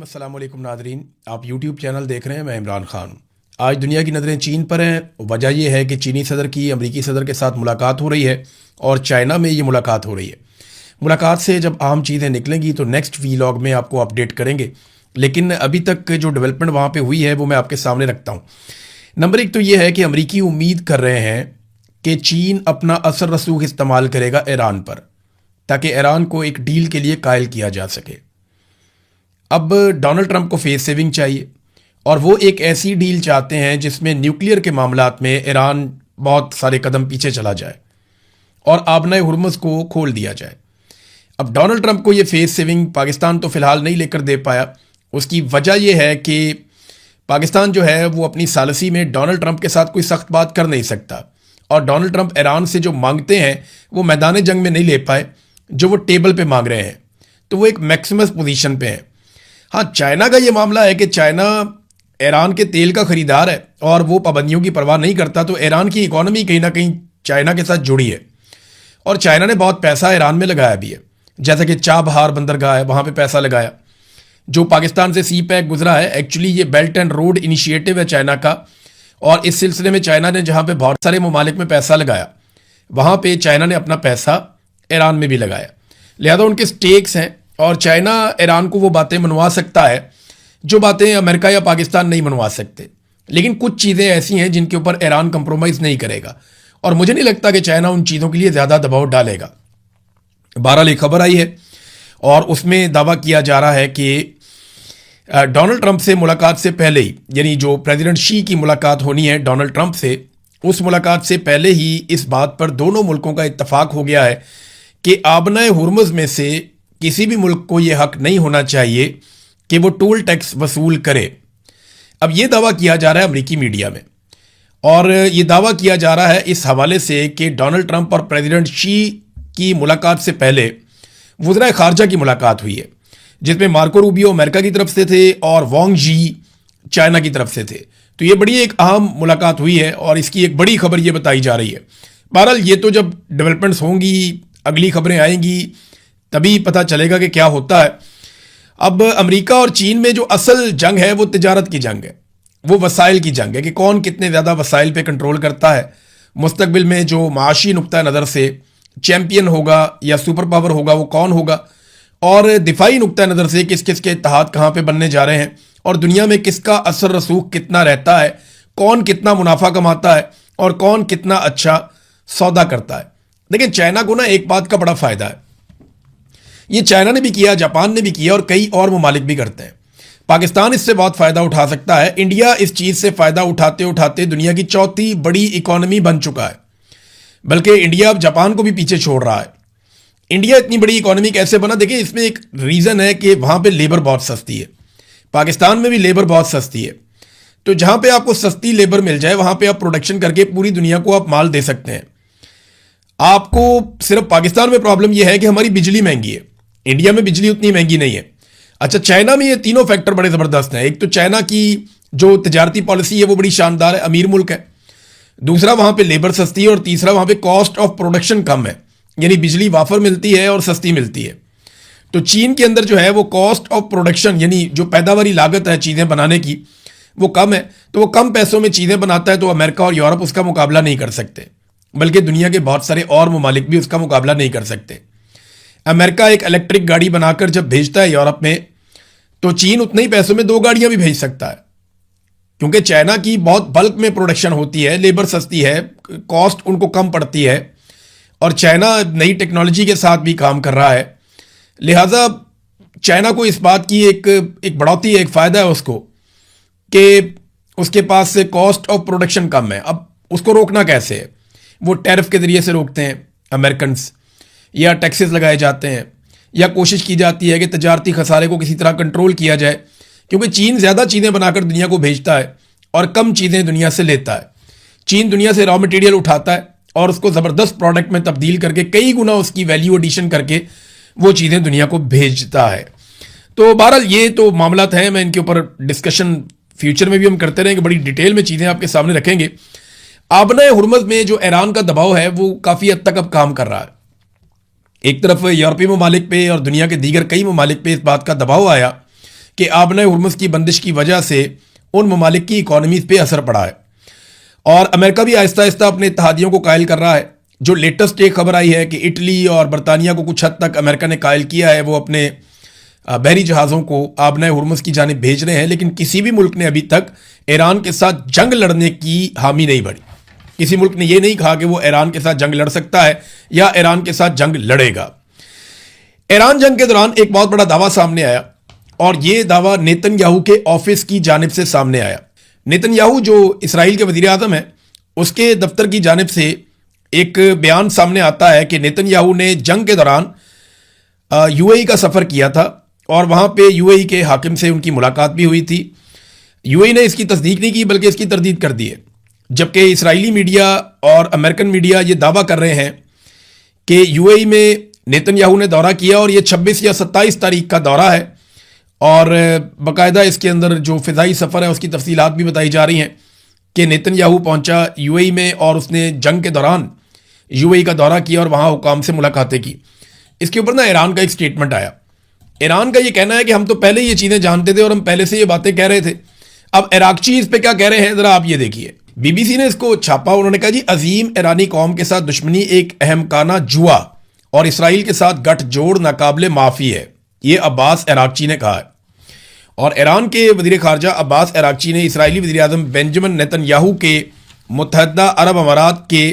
अस्सलाम वालेकुम नादरीन, आप यूट्यूब चैनल देख रहे हैं। मैं इमरान खान। आज दुनिया की नज़रें चीन पर हैं। वजह यह है कि चीनी सदर की अमरीकी सदर के साथ मुलाकात हो रही है और चाइना में ये मुलाकात हो रही है। मुलाकात से जब अहम चीज़ें निकलेंगी तो नेक्स्ट वीलॉग में आपको अपडेट करेंगे, लेकिन अभी तक जो डेवलपमेंट वहाँ पर हुई है वो मैं आपके सामने रखता हूँ। नंबर एक तो ये है कि अमरीकी उम्मीद कर रहे हैं कि चीन अपना असर रसूख इस्तेमाल करेगा ईरान पर, ताकि ईरान को एक डील के लिए कायल किया जा सके। अब डोनाल्ड ट्रंप को फेस सेविंग चाहिए और वो एक ऐसी डील चाहते हैं जिसमें न्यूक्लियर के मामलात में ईरान बहुत सारे कदम पीछे चला जाए और आबनाए हुर्मुज़ को खोल दिया जाए। अब डोनाल्ड ट्रंप को ये फेस सेविंग पाकिस्तान तो फ़िलहाल नहीं लेकर दे पाया। उसकी वजह यह है कि पाकिस्तान जो है वो अपनी सालसी में डोनाल्ड ट्रंप के साथ कोई सख्त बात कर नहीं सकता, और डोनाल्ड ट्रंप ईरान से जो मांगते हैं वो मैदान जंग में नहीं ले पाए, जो वो टेबल पे मांग रहे हैं, तो वो एक मैक्सिमस पोजीशन पे है। हाँ, चाइना का ये मामला है कि चाइना ईरान के तेल का खरीदार है और वो पाबंदियों की परवाह नहीं करता, तो ईरान की इकोनॉमी कहीं ना कहीं चाइना के साथ जुड़ी है और चाइना ने बहुत पैसा ईरान में लगाया भी है। जैसा कि चाबहार बंदरगाह है, वहाँ पे पैसा लगाया। जो पाकिस्तान से सी पैक गुजरा है, एक्चुअली ये बेल्ट एंड रोड इनिशिएटिव है चाइना का, और इस सिलसिले में चाइना ने जहाँ पे बहुत सारे ममालिक में पैसा लगाया, वहाँ पे चाइना ने अपना पैसा ईरान में भी लगाया। लिहाजा उनके स्टेक्स हैं और चाइना ईरान को वो बातें मनवा सकता है जो बातें अमेरिका या पाकिस्तान नहीं मनवा सकते। लेकिन कुछ चीज़ें ऐसी हैं जिनके ऊपर ईरान कंप्रोमाइज़ नहीं करेगा, और मुझे नहीं लगता कि चाइना उन चीज़ों के लिए ज़्यादा दबाव डालेगा। बहरहाल एक खबर आई है और उसमें दावा किया जा रहा है कि डोनाल्ड ट्रंप से मुलाकात से पहले ही, यानी जो प्रेसिडेंट शी की मुलाकात होनी है डोनाल्ड ट्रंप से, उस मुलाकात से पहले ही इस बात पर दोनों मुल्कों का इत्तफाक हो गया है कि आबनाए हुर्मुज़ में से किसी भी मुल्क को यह हक नहीं होना चाहिए कि वो टोल टैक्स वसूल करे। अब ये दावा किया जा रहा है अमेरिकी मीडिया में, और ये दावा किया जा रहा है इस हवाले से कि डोनाल्ड ट्रंप और प्रेसिडेंट शी की मुलाकात से पहले वज़ीर ख़ारजा की मुलाकात हुई है, जिसमें मार्को रूबियो अमेरिका की तरफ से थे और वांग जी चाइना की तरफ से थे। तो ये बड़ी एक अहम मुलाकात हुई है और इसकी एक बड़ी खबर ये बताई जा रही है। बहरहाल ये तो जब डेवलपमेंट्स होंगी, अगली खबरें आएंगी, तभी पता चलेगा कि क्या होता है। अब अमेरिका और चीन में जो असल जंग है वो तिजारत की जंग है, वो वसाइल की जंग है कि कौन कितने ज़्यादा वसाइल पे कंट्रोल करता है। मुस्तकबिल में जो माशी नुक्ता नज़र से चैम्पियन होगा या सुपर पावर होगा वो कौन होगा, और दिफाई नुक्ता नज़र से किस किस के इत्तेहाद कहाँ पे बनने जा रहे हैं, और दुनिया में किसका असर रसूख कितना रहता है, कौन कितना मुनाफा कमाता है और कौन कितना अच्छा सौदा करता है। लेकिन चाइना को ना एक बात का बड़ा फ़ायदा है, ये चाइना ने भी किया, जापान ने भी किया और कई और ममालिक भी करते हैं। पाकिस्तान इससे बहुत फ़ायदा उठा सकता है। इंडिया इस चीज़ से फ़ायदा उठाते उठाते दुनिया की चौथी बड़ी इकॉनमी बन चुका है, बल्कि इंडिया अब जापान को भी पीछे छोड़ रहा है। इंडिया इतनी बड़ी इकॉनमी कैसे बना? देखिए, इसमें एक रीज़न है कि वहाँ पे लेबर बहुत सस्ती है। पाकिस्तान में भी लेबर बहुत सस्ती है, तो जहाँ पे आपको सस्ती लेबर मिल जाए वहाँ पे आप प्रोडक्शन करके पूरी दुनिया को आप माल दे सकते हैं। आपको सिर्फ पाकिस्तान में प्रॉब्लम यह है कि हमारी बिजली महंगी है, इंडिया में बिजली उतनी महंगी नहीं है। अच्छा, चाइना में ये तीनों फैक्टर बड़े ज़बरदस्त हैं। एक तो चाइना की जो तजारती पॉलिसी है वो बड़ी शानदार है, अमीर मुल्क है। दूसरा, वहाँ पे लेबर सस्ती है, और तीसरा, वहाँ पे कॉस्ट ऑफ प्रोडक्शन कम है, यानी बिजली वाफर मिलती है और सस्ती मिलती है। तो चीन के अंदर जो है वो कॉस्ट ऑफ प्रोडक्शन, यानी जो पैदावारी लागत है चीज़ें बनाने की, वो कम है, तो वो कम पैसों में चीज़ें बनाता है, तो अमेरिका और यूरोप उसका मुकाबला नहीं कर सकते, बल्कि दुनिया के बहुत सारे और ममालिक भी उसका मुकाबला नहीं कर सकते। अमेरिका एक इलेक्ट्रिक गाड़ी बनाकर जब भेजता है यूरोप में, तो चीन उतने ही पैसों में 2 गाड़ियां भी भेज सकता है, क्योंकि चाइना की बहुत बल्क में प्रोडक्शन होती है, लेबर सस्ती है, कॉस्ट उनको कम पड़ती है, और चाइना नई टेक्नोलॉजी के साथ भी काम कर रहा है। लिहाजा चाइना को इस बात की एक बढ़ोतरी, एक फ़ायदा है उसको कि उसके पास से कॉस्ट ऑफ प्रोडक्शन कम है। अब उसको रोकना कैसे है? वो टैरिफ के ज़रिए से रोकते हैं अमेरिकन, या टैक्सेस लगाए जाते हैं, या कोशिश की जाती है कि तजारती खसारे को किसी तरह कंट्रोल किया जाए, क्योंकि चीन ज़्यादा चीज़ें बनाकर दुनिया को भेजता है और कम चीज़ें दुनिया से लेता है। चीन दुनिया से रॉ मटेरियल उठाता है और उसको ज़बरदस्त प्रोडक्ट में तब्दील करके कई गुना उसकी वैल्यू एडिशन करके वो चीज़ें दुनिया को भेजता है। तो बहरहाल ये तो मामलात हैं, मैं इनके ऊपर डिस्कशन फ्यूचर में भी हम करते रहेंगे, बड़ी डिटेल में चीज़ें आपके सामने रखेंगे। आबनाए हुर्मुज़ में जो ईरान का दबाव है वो काफ़ी हद तक अब काम कर रहा है। एक तरफ यूरोपीय ममालिक पे और दुनिया के दीगर कई ममालिक पे इस बात का दबाव आया कि आबना हुर्मुज़ की बंदिश की वजह से उन ममालिक की इकॉनमीज पे असर पड़ा है और अमेरिका भी आहिस्ता आहिस्ता अपने इत्तेहादियों को कायल कर रहा है। जो लेटेस्ट एक खबर आई है कि इटली और बरतानिया को कुछ हद तक अमेरिका ने कायल किया है, वो अपने बहरी जहाज़ों को आबना हुर्मुज़ की जानिब भेज रहे हैं, लेकिन किसी भी मुल्क ने अभी तक ईरान के साथ जंग लड़ने की हामी नहीं भरी। किसी मुल्क ने यह नहीं कहा कि वो ईरान के साथ जंग लड़ सकता है या ईरान के साथ जंग लड़ेगा। ईरान जंग के दौरान एक बहुत बड़ा दावा सामने आया और यह दावा नेतन्याहू के ऑफिस की जानिब से सामने आया। नेतन्याहू जो इसराइल के वजीर आज़म है, उसके दफ्तर की जानिब से एक बयान सामने आता है कि नेतन्याहू ने जंग के दौरान यूएई का सफ़र किया था और वहाँ पे यूएई के हाकिम से उनकी मुलाकात भी हुई थी। यूएई ने इसकी तस्दीक नहीं की बल्कि इसकी तरदीद कर दी है, जबकि इसराइली मीडिया और अमेरिकन मीडिया ये दावा कर रहे हैं कि यूएई में नेतन्याहू ने दौरा किया और ये 26 या 27 तारीख का दौरा है और बाकायदा इसके अंदर जो फ़िज़ाई सफ़र है उसकी तफसीलात भी बताई जा रही हैं कि नेतन्याहू पहुंचा यूएई में और उसने जंग के दौरान यूएई का दौरा किया और वहाँ हुकाम से मुलाकातें की। इसके ऊपर ना ईरान का एक स्टेटमेंट आया। ईरान का ये कहना है कि हम तो पहले ये चीज़ें जानते थे और हम पहले से ये बातें कह रहे थे। अब इराकची इस पे क्या कह रहे हैं ज़रा आप ये देखिए। बीबीसी ने इसको छापा, उन्होंने कहा जी अजीम ईरानी कौम के साथ दुश्मनी एक अहमकाना जुआ और इसराइल के साथ गठजोड़ नाकाबिले माफ़ी है, ये अब्बास इराकची ने कहा है। और ईरान के वज़ीर ख़ारजा अब्बास इराकची ने इसराइली वज़ीर आज़म बेंजामिन नेतन्याहू के मुत्तहदा अरब अमारात के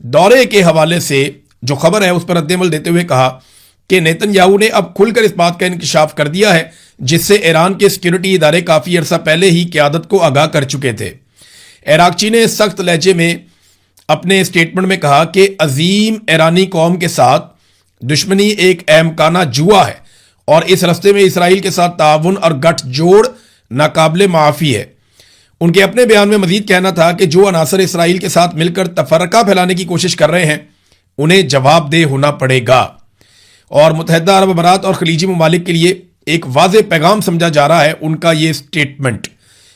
दौरे के हवाले से जो खबर है उस पर रद्द-ए-अमल देते हुए कहा कि नेतन्याहू ने अब खुलकर इस बात का इंकशाफ कर दिया है जिससे ईरान के सिक्योरिटी इदारे काफ़ी अरसा पहले ही क़यादत को आगाह कर चुके थे। इराकची ने सख्त लहजे में अपने स्टेटमेंट में कहा कि अजीम ईरानी कौम के साथ दुश्मनी एक अहमकाना जुआ है और इस रास्ते में इसराइल के साथ ताउन और गठजोड़ नाकाबिले माफ़ी है। उनके अपने बयान में मजीद कहना था कि जो अनासर इसराइल के साथ मिलकर तफरका फैलाने की कोशिश कर रहे हैं उन्हें जवाबदेह होना पड़ेगा और मुत्तहदा अरब अमारात और खलीजी ममालिक के लिए एक वाज़ेह पैगाम समझा जा रहा है उनका ये स्टेटमेंट।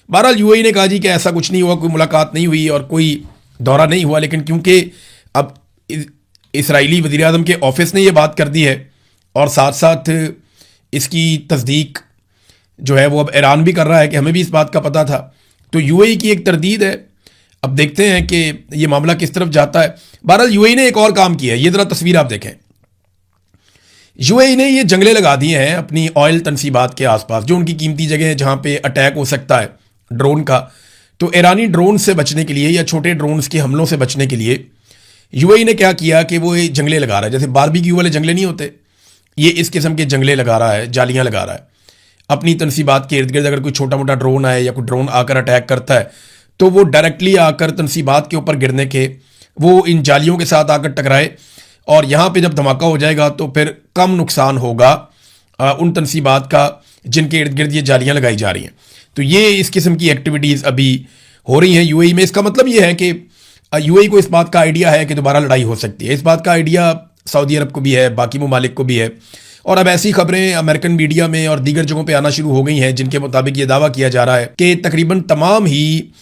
बहरहाल यूएई ने कहा जी कि ऐसा कुछ नहीं हुआ, कोई मुलाकात नहीं हुई और कोई दौरा नहीं हुआ, लेकिन क्योंकि अब इसराइली वज़ीर आज़म के ऑफिस ने ये बात कर दी है और साथ साथ इसकी तस्दीक जो है वो अब ईरान भी कर रहा है कि हमें भी इस बात का पता था, तो यूएई की एक तरदीद है। अब देखते हैं कि ये मामला किस तरफ जाता है। बहरहाल यूएई ने एक और काम किया है, ये ज़रा तस्वीर आप देखें। यूएई ने ये जंगले लगा दिए हैं अपनी ऑयल तनसीबात के आसपास, जो उनकी कीमती जगह है जहाँ पे अटैक हो सकता है ड्रोन का। तो ईरानी ड्रोन से बचने के लिए या छोटे ड्रोन्स के हमलों से बचने के लिए यूएई ने क्या किया कि वो ये जंगले लगा रहा है, जैसे बारबेक्यू वाले जंगले नहीं होते, ये इस किस्म के जंगले लगा रहा है, जालियाँ लगा रहा है अपनी तनसीबात के इर्द गिर्द। अगर कोई छोटा मोटा ड्रोन आए या कोई ड्रोन आकर अटैक करता है तो वो डायरेक्टली आकर तनसीबात के ऊपर गिरने के वो इन जालियों के साथ आकर टकराए और यहाँ पे जब धमाका हो जाएगा तो फिर कम नुकसान होगा उन तनसीबात का जिनके इर्द गिर्द ये जालियाँ लगाई जा रही हैं। तो ये इस किस्म की एक्टिविटीज़ अभी हो रही हैं यूएई में। इसका मतलब ये है कि यूएई को इस बात का आइडिया है कि दोबारा लड़ाई हो सकती है। इस बात का आइडिया सऊदी अरब को भी है, बाकी ममालिक को भी है और अब ऐसी खबरें अमेरिकन मीडिया में और दीगर जगहों पे आना शुरू हो गई हैं जिनके मुताबिक ये दावा किया जा रहा है कि तकरीबन तमाम ही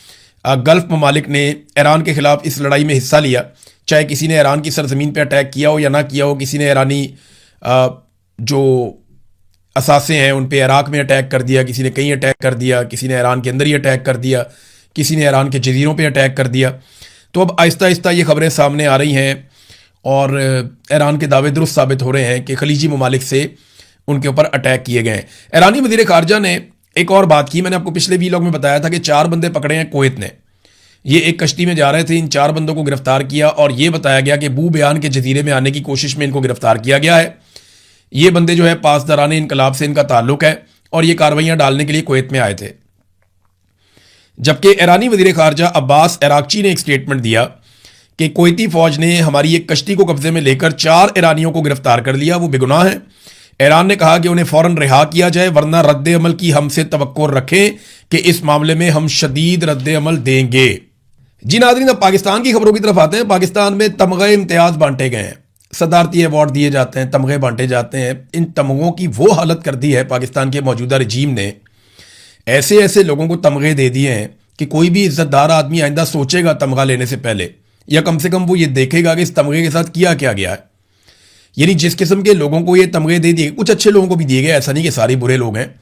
गल्फ ममालिक ने ईरान के ख़िलाफ़ इस लड़ाई में हिस्सा लिया, चाहे किसी ने ईरान की सरजमीन पे अटैक किया हो या ना किया हो। किसी ने ईरानी जो असासे हैं उन पे इराक में अटैक कर दिया, किसी ने कहीं अटैक कर दिया, किसी ने ईरान के अंदर ही अटैक कर दिया, किसी ने ईरान के जजीरों पे अटैक कर दिया। तो अब आहिस्ता आहिस्ता ये खबरें सामने आ रही हैं और ईरान के दावे दुरुस्त साबित हो रहे हैं कि खलीजी ममालिक से उनके ऊपर अटैक किए गए हैं। ईरानी वज़ीर ख़ारजा ने एक और बात की, मैंने आपको पिछले वीलॉग में बताया था कि 4 बंदे पकड़े हैं कुवैत ने। ये एक कश्ती में जा रहे थे, इन 4 बंदों को गिरफ्तार किया और ये बताया गया कि बू बयान के जजीरे में आने की कोशिश में इनको गिरफ्तार किया गया है। ये बंदे जो है पासदारान इनकलाब से इनका ताल्लुक है और ये कार्रवाइयाँ डालने के लिए कुवैत में आए थे। जबकि ईरानी वज़ीर ख़ारजा अब्बास इराकची ने एक स्टेटमेंट दिया कि कुवैती फ़ौज ने हमारी एक कश्ती को कब्जे में लेकर 4 ईरानियों को गिरफ्तार कर लिया, वो बेगुनाह हैं। ईरान ने कहा कि उन्हें फ़ौरन रिहा किया जाए वरना रद्द अमल की हमसे तवक्को रखें कि इस मामले में हम शदीद रद्द अमल देंगे। जी नाज़रीन, अब पाकिस्तान की खबरों की तरफ आते हैं। पाकिस्तान में तमग़े इम्तियाज़ बांटे गए हैं, सदारती अवार्ड दिए जाते हैं, तमग़े बांटे जाते हैं। इन तमग़ों की वो हालत कर दी है पाकिस्तान के मौजूदा रजीम ने, ऐसे ऐसे लोगों को तमग़े दे दिए हैं कि कोई भी इज़्ज़तदार आदमी आइंदा सोचेगा तमग़ा लेने से पहले, या कम से कम वो ये देखेगा कि इस तमग़े के साथ किया क्या गया है। यानी जिस किस्म के लोगों को ये तमग़े दे दिए, कुछ अच्छे लोगों को भी दिए गए, ऐसा नहीं कि सारे बुरे लोग हैं,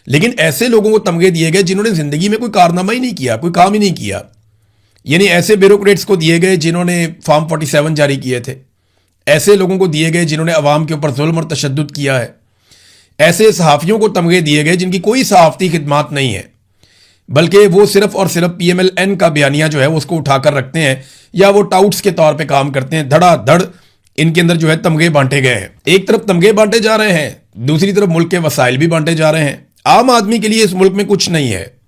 लेकिन ऐसे लोगों को तमगे दिए गए जिन्होंने जिंदगी में कोई कारनामा ही नहीं किया, कोई काम ही नहीं किया। यानी ऐसे ब्यूरोक्रेट्स को दिए गए जिन्होंने फॉर्म 47 जारी किए थे, ऐसे लोगों को दिए गए जिन्होंने अवाम के ऊपर जुल्म और तशद्दुद किया है, ऐसे सहाफ़ियों को तमगे दिए गए जिनकी कोई सहाफ़ती खिदमात नहीं है, बल्कि वो सिर्फ और सिर्फ PMLN का बयानिया जो है वो उसको उठाकर रखते हैं या वो टाउट्स के तौर पे काम करते हैं। धड़ाधड़ इनके अंदर जो है तमगे बांटे गए हैं। एक तरफ तमगे बांटे जा रहे हैं, दूसरी तरफ मुल्क के वसाइल भी बांटे जा रहे हैं। आम आदमी के लिए इस मुल्क में कुछ नहीं है,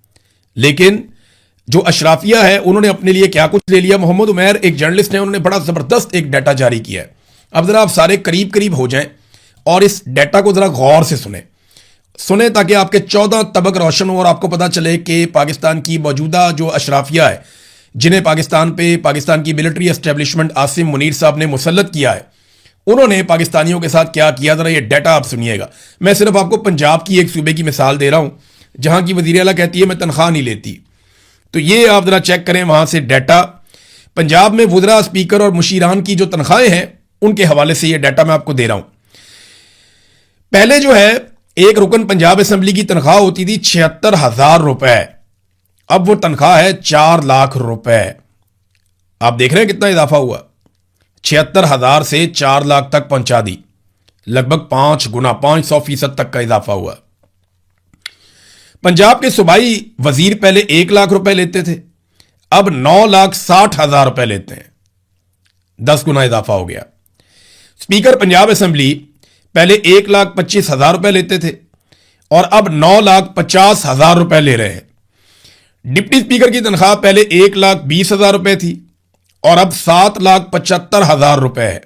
लेकिन जो अशराफिया है उन्होंने अपने लिए क्या कुछ ले लिया। मोहम्मद उमैर एक जर्नलिस्ट है, उन्होंने बड़ा ज़बरदस्त एक डाटा जारी किया है। अब ज़रा आप सारे करीब करीब हो जाएं और इस डाटा को ज़रा गौर से सुने ताकि आपके 14 तबक रोशन हो और आपको पता चले कि पाकिस्तान की मौजूदा जो अशराफिया है, जिन्हें पाकिस्तान की मिलिट्री एस्टेब्लिशमेंट आसिम मुनीर साहब ने मुसल्लत किया है, उन्होंने पाकिस्तानियों के साथ क्या किया। ज़रा ये डाटा आप सुनिएगा। मैं सिर्फ आपको पंजाब की एक सूबे की मिसाल दे रहा हूं जहां की वज़ीर आला कहती है मैं तनख्वाह नहीं लेती। तो ये आप ज़रा चेक करें वहां से डाटा। पंजाब में वुज़रा, स्पीकर और मुशीरान की जो तनख्वाहें हैं उनके हवाले से ये डाटा मैं आपको दे रहा हूं। पहले जो है एक रुकन पंजाब असेंबली की तनख्वाह होती थी 76,000 रुपए, अब वो तनख्वाह है 4 लाख रुपए। आप देख रहे हैं कितना इजाफा हुआ, 76,000 से 4 लाख तक पहुंचा दी, लगभग 5 गुना, 500% तक का इजाफा हुआ। पंजाब के सूबाई वजीर पहले 1 लाख रुपए लेते थे, अब 9,60,000 रुपए लेते हैं, 10 गुना इजाफा हो गया। स्पीकर पंजाब असेंबली पहले 1,25,000 रुपए लेते थे और अब 9,50,000 रुपए ले रहे हैं। डिप्टी स्पीकर की तनख्वाह पहले 1,20,000 रुपए थी और अब 7,75,000 रुपए है।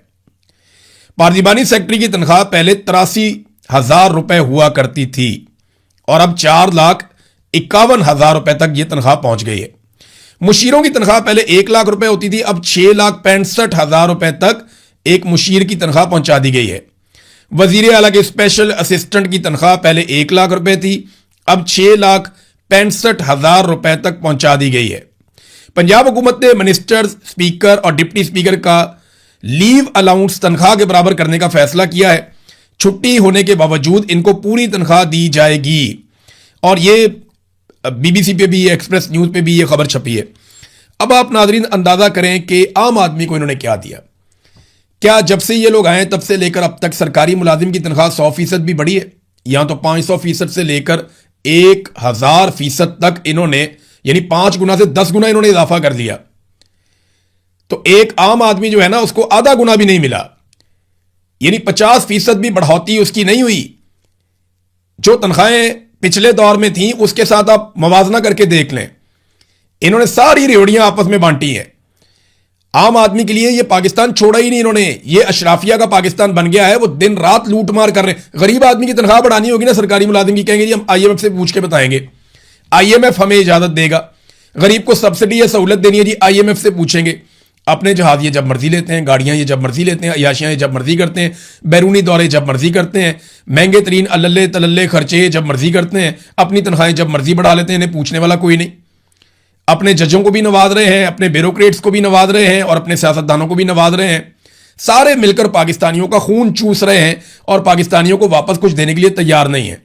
पार्लिमानी सेक्रेटरी की तनख्वाह पहले 83,000 रुपए हुआ करती थी और अब 4,51,000 रुपए तक यह तनख्वाह पहुंच गई है। मुशीरों की तनख्वाह पहले 1 लाख रुपए होती थी, अब 6,65,000 रुपए तक एक मुशीर की तनख्वाह पहुंचा दी गई है। वजीर आला के स्पेशल असिस्टेंट की तनख्वाह पहले 1 लाख रुपए थी, अब 6,65,000 रुपए तक पहुंचा दी गई है। पंजाब हुकूमत ने मिनिस्टर, स्पीकर और डिप्टी स्पीकर का लीव अलाउंस तनख्वाह के बराबर करने का फैसला किया है। छुट्टी होने के बावजूद इनको पूरी तनख्वाह दी जाएगी और ये BBC पे भी, एक्सप्रेस न्यूज पे भी ये खबर छपी है। अब आप नाजरीन अंदाजा करें कि आम आदमी को इन्होंने क्या दिया। क्या जब से ये लोग आए तब से लेकर अब तक सरकारी मुलाजिम की तनख्वाह 100% भी बढ़ी है? यहां तो 500% से लेकर 1,000% तक इन्होंने, यानी 5 गुना से 10 गुना इन्होंने इजाफा कर लिया। तो एक आम आदमी जो है ना उसको आधा गुना भी नहीं मिला, यानी 50% भी बढ़ोतरी उसकी नहीं हुई। जो तनख्वाहें पिछले दौर में थी उसके साथ आप मवाजना करके देख लें, इन्होंने सारी रेवड़ियां आपस में बांटी हैं। आम आदमी के लिए ये पाकिस्तान छोड़ा ही नहीं इन्होंने, ये अशराफिया का पाकिस्तान बन गया है। वो दिन रात लूट मार कर रहे हैं। गरीब आदमी की तनख्वाह बढ़ानी होगी ना सरकारी मुलाजिम की, कहेंगे जी हम IMF से पूछ के बताएंगे, IMF हमें इजाजत देगा। गरीब को सब्सिडी या सहूलत देनी है जी, IMF से पूछेंगे। अपने जहाज ये जब मर्जी लेते हैं, गाड़ियां ये जब मर्जी लेते हैं, अयाशियां ये जब मर्जी करते हैं, बैरूनी दौरे जब मर्जी करते हैं, महंगे तरीन अल्ले तलल्ले खर्चे जब मर्जी करते हैं, अपनी तनख्वाहें जब मर्जी बढ़ा लेते हैं, इन्हें पूछने वाला कोई नहीं। अपने जजों को भी नवाज रहे हैं, अपने ब्यूरोक्रेट्स को भी नवाज रहे हैं और अपने सियासतदानों को भी नवाज रहे हैं। सारे मिलकर पाकिस्तानियों का खून चूस रहे हैं और पाकिस्तानियों को वापस कुछ देने के लिए तैयार नहीं है।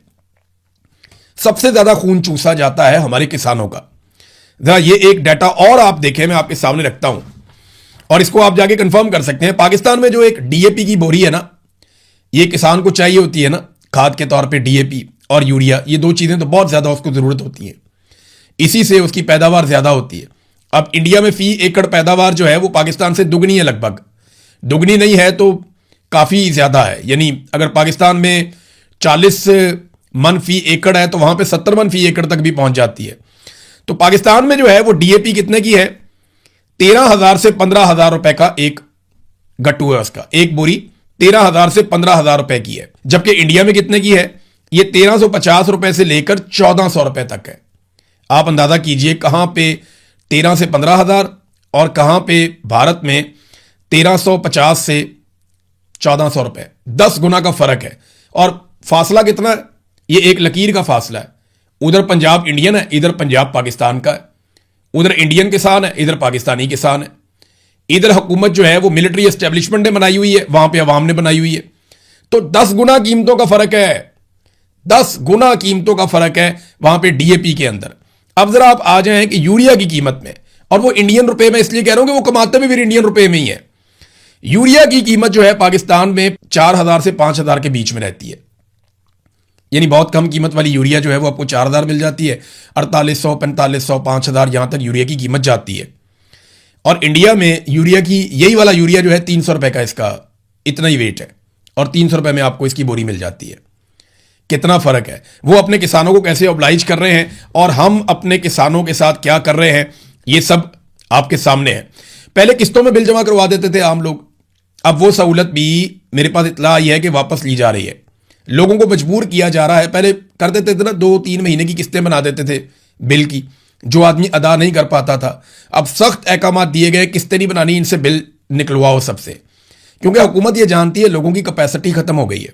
सबसे ज्यादा खून चूसा जाता है हमारे किसानों का। जरा ये एक डाटा और आप देखें, मैं आपके सामने रखता हूं और इसको आप जाके कंफर्म कर सकते हैं। पाकिस्तान में जो एक DAP की बोरी है ना, ये किसान को चाहिए होती है ना खाद के तौर पे, DAP और यूरिया, ये 2 चीजें तो बहुत ज्यादा उसको जरूरत होती है, इसी से उसकी पैदावार ज्यादा होती है। अब इंडिया में फी एकड़ पैदावार जो है वो पाकिस्तान से दुगनी है, लगभग दुगनी नहीं है तो काफी ज्यादा है। यानी अगर पाकिस्तान में 40 मन फी एकड़ है तो वहां पे 70 मन फी एकड़ तक भी पहुंच जाती है। तो पाकिस्तान में जो है वो DAP कितने की है? 13,000 से 15,000 रुपए का एक गट्टू है उसका, एक बोरी 13,000 से 15,000 रुपए की है। जबकि इंडिया में कितने की है? ये 1,350 रुपए से लेकर 1,400 रुपए तक है। आप अंदाजा कीजिए कहां पे 13 से 15,000 और कहां पे भारत में 1,350 से 1,400 रुपए, 10 गुना का फर्क है। और फासला कितना है? ये एक लकीर का फासला है। उधर पंजाब इंडियन है, इधर पंजाब पाकिस्तान का है। उधर इंडियन किसान है, इधर पाकिस्तानी किसान है। इधर हुकूमत जो है वो मिलिट्री एस्टेब्लिशमेंट ने बनाई हुई है, वहां पे अवाम ने बनाई हुई है। तो 10 गुना कीमतों का फर्क है, 10 गुना कीमतों का फर्क है वहां पे डीएपी के अंदर। अब जरा आप आ जाएं कि यूरिया की कीमत में, और वो इंडियन रुपए में इसलिए कह रहा हूं कि वो कमाते भी फिर इंडियन रुपए में ही है। यूरिया की कीमत जो है पाकिस्तान में 4,000 से 5,000 के बीच में रहती है, यानी बहुत कम कीमत वाली यूरिया जो है वो आपको 4,000 मिल जाती है। 4800, 4500, 5,000 यहां तक यूरिया की कीमत जाती है। और इंडिया में यूरिया की, यही वाला यूरिया जो है 300 रुपए का, इसका इतना ही वेट है, और 300 रुपए में आपको इसकी बोरी मिल जाती है। कितना फर्क है। वो अपने किसानों को कैसे ऑब्लाइज कर रहे हैं और हम अपने किसानों के साथ क्या कर रहे हैं, ये सब आपके सामने है। पहले किस्तों में बिल जमा करवा देते थे आम लोग, अब वो सहूलत भी मेरे पास इत्तला आई है कि वापस ली जा रही है। लोगों को मजबूर किया जा रहा है। पहले कर देते थे ना, 2-3 महीने की किस्तें बना देते थे बिल की, जो आदमी अदा नहीं कर पाता था। अब सख्त अहकाम दिए गए, किस्तें नहीं बनानी, इनसे बिल निकलवाओ सबसे, क्योंकि हुकूमत ये जानती है लोगों की कैपेसिटी खत्म हो गई है।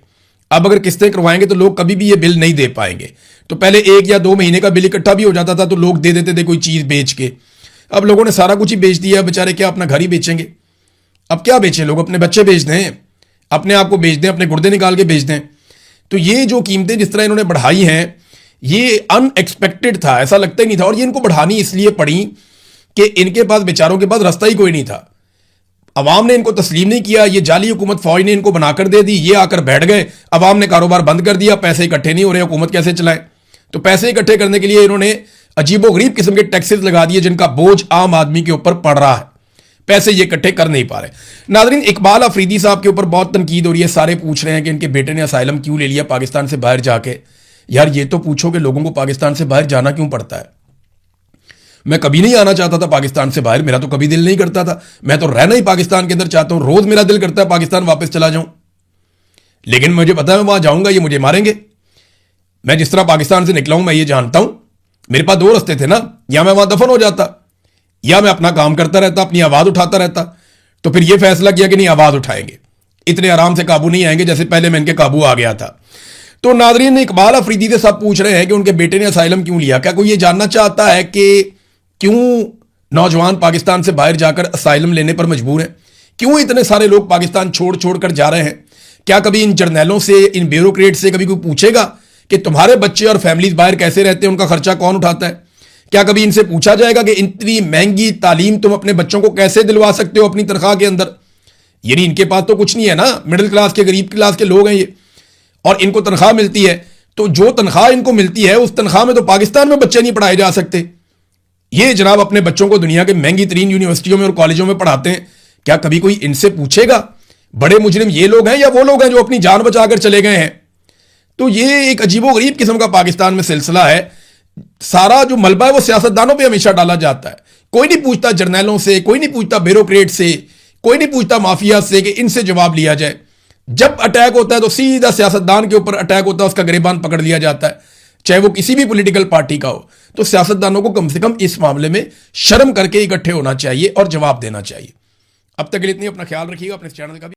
अब अगर किस्तें करवाएंगे तो लोग कभी भी ये बिल नहीं दे पाएंगे। तो पहले 1 या 2 महीने का बिल इकट्ठा भी हो जाता था तो लोग दे देते थे कोई चीज बेच के। अब लोगों ने सारा कुछ ही बेच दिया, बेचारे क्या अपना घर ही बेचेंगे? अब क्या बेचें लोग? अपने बच्चे बेच दें, अपने आप को बेच दें, अपने गुर्दे निकाल के बेच दें। तो ये जो कीमतें जिस तरह इन्होंने बढ़ाई हैं, ये अनएक्सपेक्टेड था, ऐसा लगता ही नहीं था। और ये इनको बढ़ानी इसलिए पड़ी कि इनके पास, बेचारों के पास रास्ता ही कोई नहीं था। अवाम ने इनको तस्लीम नहीं किया, ये जाली हुकूमत फौज ने इनको बनाकर दे दी, ये आकर बैठ गए, अवाम ने कारोबार बंद कर दिया, पैसे इकट्ठे नहीं हो रहे, हुकूमत कैसे चलाए? तो पैसे इकट्ठे करने के लिए इन्होंने अजीबोगरीब किस्म के टैक्सेस लगा दिए, जिनका बोझ आम आदमी के ऊपर पड़ रहा है। पैसे ये इकट्ठे कर नहीं पा रहे। नाज़रीन, इकबाल अफरीदी साहब के ऊपर बहुत तनकीद हो रही है। सारे पूछ रहे हैं कि इनके बेटे ने असाइलम क्यों ले लिया पाकिस्तान से बाहर जाके। यार ये तो पूछो कि लोगों को पाकिस्तान से बाहर जाना क्यों पड़ता है। मैं कभी नहीं आना चाहता था पाकिस्तान से बाहर, मेरा तो कभी दिल नहीं करता था। मैं तो रहना ही पाकिस्तान के अंदर चाहता हूं, रोज मेरा दिल करता है पाकिस्तान वापस चला जाऊं, लेकिन मुझे पता है मैं वहां जाऊंगा ये मुझे मारेंगे। मैं जिस तरह पाकिस्तान से निकला हूं मैं ये जानता हूं, मेरे पास 2 रास्ते थे ना, या मैं वहां दफन हो जाता या मैं अपना काम करता रहता, अपनी आवाज उठाता रहता। तो फिर ये फैसला किया कि नहीं, आवाज उठाएंगे, इतने आराम से काबू नहीं आएंगे जैसे पहले मैं इनके काबू आ गया था। तो नाजरीन, इकबाल अफरीदी से सब पूछ रहे हैं कि उनके बेटे ने असाइलम क्यों लिया। क्या कोई ये जानना चाहता है कि क्यों नौजवान पाकिस्तान से बाहर जाकर असाइलम लेने पर मजबूर हैं? क्यों इतने सारे लोग पाकिस्तान छोड़ छोड़ कर जा रहे हैं? क्या कभी इन जर्नैलों से, इन ब्यूरोक्रेट से कभी कोई पूछेगा कि तुम्हारे बच्चे और फैमिलीज बाहर कैसे रहते हैं, उनका खर्चा कौन उठाता है? क्या कभी इनसे पूछा जाएगा कि इतनी महंगी तालीम तुम अपने बच्चों को कैसे दिलवा सकते हो अपनी तनख्वाह के अंदर? यानी इनके पास तो कुछ नहीं है ना, मिडिल क्लास के, गरीब क्लास के लोग हैं ये, और इनको तनख्वाह मिलती है। तो जो तनख्वाह इनको मिलती है उस तनख्वाह में तो पाकिस्तान में बच्चे नहीं पढ़ाए जा सकते। ये जनाब अपने बच्चों को दुनिया के महंगी तरीन यूनिवर्सिटियों में और कॉलेजों में पढ़ाते हैं। क्या कभी कोई इनसे पूछेगा बड़े मुजरिम ये लोग हैं या वो लोग हैं जो अपनी जान बचाकर चले गए हैं? तो ये एक अजीबोगरीब किस्म का पाकिस्तान में सिलसिला है। सारा जो मलबा है वो सियासतदानों पे हमेशा डाला जाता है। कोई नहीं पूछता जर्नैलों से, कोई नहीं पूछता ब्यूरोक्रेट से, कोई नहीं पूछता माफिया से कि इनसे जवाब लिया जाए। जब अटैक होता है तो सीधा सियासतदान के ऊपर अटैक होता है, उसका गिरबान पकड़ लिया जाता है, चाहे वो किसी भी पॉलिटिकल पार्टी का हो। तो सियासतदानों को कम से कम इस मामले में शर्म करके इकट्ठे होना चाहिए और जवाब देना चाहिए। अब तक के लिए इतनी, अपना ख्याल रखिएगा, अपने चैनल का भी